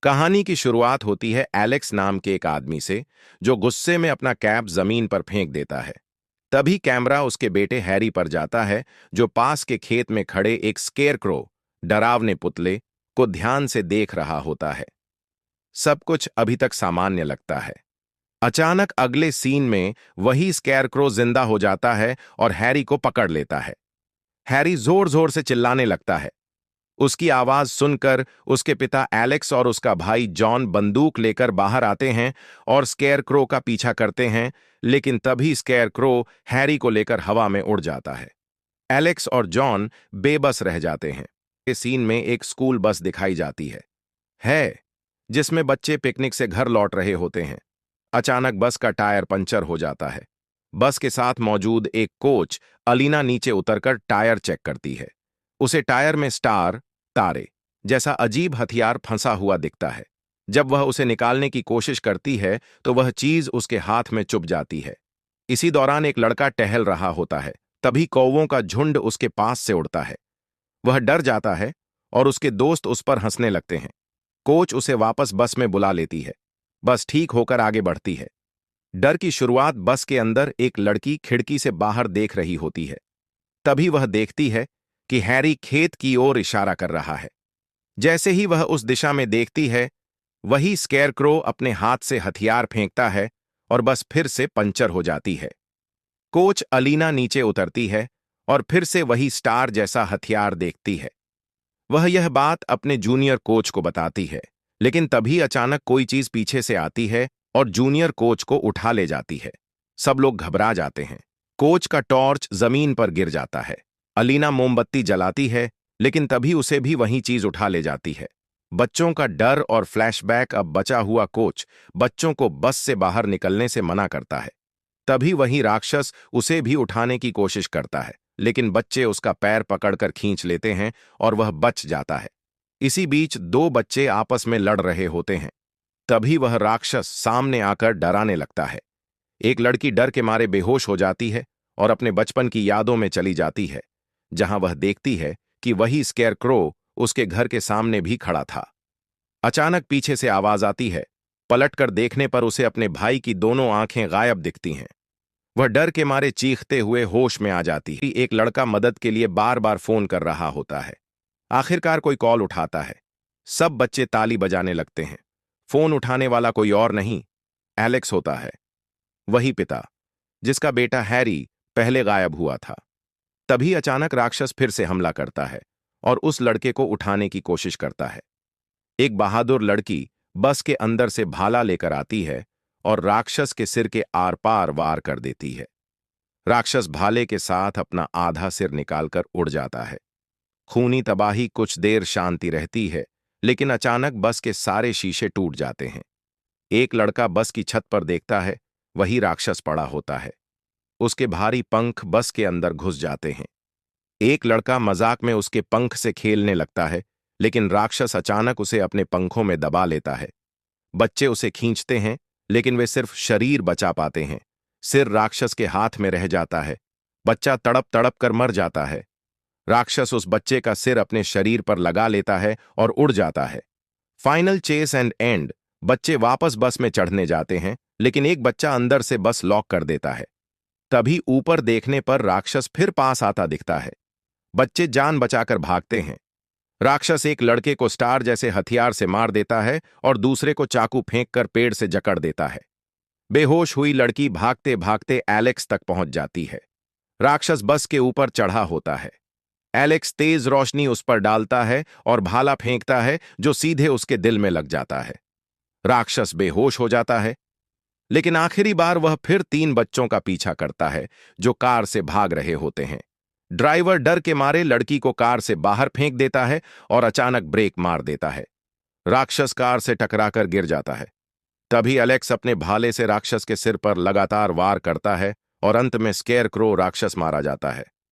कहानी की शुरुआत होती है एलेक्स नाम के एक आदमी से, जो गुस्से में अपना कैप जमीन पर फेंक देता है। तभी कैमरा उसके बेटे हैरी पर जाता है, जो पास के खेत में खड़े एक स्केयरक्रो, डरावने पुतले, को ध्यान से देख रहा होता है। सब कुछ अभी तक सामान्य लगता है। अचानक अगले सीन में वही स्केयरक्रो जिंदा हो जाता है और हैरी को पकड़ लेता है। हैरी जोर जोर से चिल्लाने लगता है। उसकी आवाज सुनकर उसके पिता एलेक्स और उसका भाई जॉन बंदूक लेकर बाहर आते हैं और स्केयरक्रो का पीछा करते हैं, लेकिन तभी स्केयरक्रो हैरी को लेकर हवा में उड़ जाता है। एलेक्स और जॉन बेबस रह जाते हैं। इस सीन में एक स्कूल बस दिखाई जाती है जिसमें बच्चे पिकनिक से घर लौट रहे होते हैं। अचानक बस का टायर पंचर हो जाता है। बस के साथ मौजूद एक कोच अलीना नीचे उतरकर टायर चेक करती है। उसे टायर में स्टार, तारे जैसा अजीब हथियार फंसा हुआ दिखता है। जब वह उसे निकालने की कोशिश करती है तो वह चीज उसके हाथ में चुभ जाती है। इसी दौरान एक लड़का टहल रहा होता है। तभी कौवों का झुंड उसके पास से उड़ता है। वह डर जाता है और उसके दोस्त उस पर हंसने लगते हैं। कोच उसे वापस बस में बुला लेती है। बस ठीक होकर आगे बढ़ती है। डर की शुरुआत बस के अंदर एक लड़की खिड़की से बाहर देख रही होती है। तभी वह देखती है कि हैरी खेत की ओर इशारा कर रहा है। जैसे ही वह उस दिशा में देखती है, वही स्केयरक्रो अपने हाथ से हथियार फेंकता है और बस फिर से पंचर हो जाती है। कोच अलीना नीचे उतरती है और फिर से वही स्टार जैसा हथियार देखती है। वह यह बात अपने जूनियर कोच को बताती है, लेकिन तभी अचानक कोई चीज पीछे से आती है और जूनियर कोच को उठा ले जाती है। सब लोग घबरा जाते हैं। कोच का टॉर्च जमीन पर गिर जाता है। अलीना मोमबत्ती जलाती है, लेकिन तभी उसे भी वही चीज उठा ले जाती है। बच्चों का डर और फ्लैशबैक। अब बचा हुआ कोच बच्चों को बस से बाहर निकलने से मना करता है। तभी वही राक्षस उसे भी उठाने की कोशिश करता है, लेकिन बच्चे उसका पैर पकड़कर खींच लेते हैं और वह बच जाता है। इसी बीच दो बच्चे आपस में लड़ रहे होते हैं। तभी वह राक्षस सामने आकर डराने लगता है। एक लड़की डर के मारे बेहोश हो जाती है और अपने बचपन की यादों में चली जाती है, जहां वह देखती है कि वही स्केयरक्रो उसके घर के सामने भी खड़ा था। अचानक पीछे से आवाज आती है। पलटकर देखने पर उसे अपने भाई की दोनों आंखें गायब दिखती हैं। वह डर के मारे चीखते हुए होश में आ जाती है। एक लड़का मदद के लिए बार बार फोन कर रहा होता है। आखिरकार कोई कॉल उठाता है। सब बच्चे ताली बजाने लगते हैं। फोन उठाने वाला कोई और नहीं, एलेक्स होता है, वही पिता जिसका बेटा हैरी पहले गायब हुआ था। तभी अचानक राक्षस फिर से हमला करता है और उस लड़के को उठाने की कोशिश करता है। एक बहादुर लड़की बस के अंदर से भाला लेकर आती है और राक्षस के सिर के आर पार वार कर देती है। राक्षस भाले के साथ अपना आधा सिर निकालकर उड़ जाता है। खूनी तबाही। कुछ देर शांति रहती है, लेकिन अचानक बस के सारे शीशे टूट जाते हैं। एक लड़का बस की छत पर देखता है, वही राक्षस पड़ा होता है। उसके भारी पंख बस के अंदर घुस जाते हैं। एक लड़का मजाक में उसके पंख से खेलने लगता है, लेकिन राक्षस अचानक उसे अपने पंखों में दबा लेता है। बच्चे उसे खींचते हैं, लेकिन वे सिर्फ शरीर बचा पाते हैं। सिर राक्षस के हाथ में रह जाता है। बच्चा तड़प तड़प कर मर जाता है। राक्षस उस बच्चे का सिर अपने शरीर पर लगा लेता है और उड़ जाता है। Final chase and end. बच्चे वापस बस में चढ़ने जाते हैं, लेकिन एक बच्चा अंदर से बस लॉक कर देता है। तभी ऊपर देखने पर राक्षस फिर पास आता दिखता है। बच्चे जान बचाकर भागते हैं। राक्षस एक लड़के को स्टार जैसे हथियार से मार देता है और दूसरे को चाकू फेंककर पेड़ से जकड़ देता है। बेहोश हुई लड़की भागते भागते एलेक्स तक पहुंच जाती है। राक्षस बस के ऊपर चढ़ा होता है। एलेक्स तेज रोशनी उस पर डालता है और भाला फेंकता है, जो सीधे उसके दिल में लग जाता है। राक्षस बेहोश हो जाता है, लेकिन आखिरी बार वह फिर 3 बच्चों का पीछा करता है, जो कार से भाग रहे होते हैं। ड्राइवर डर के मारे लड़की को कार से बाहर फेंक देता है और अचानक ब्रेक मार देता है। राक्षस कार से टकराकर गिर जाता है। तभी एलेक्स अपने भाले से राक्षस के सिर पर लगातार वार करता है और अंत में स्केयरक्रो राक्षस मारा जाता है।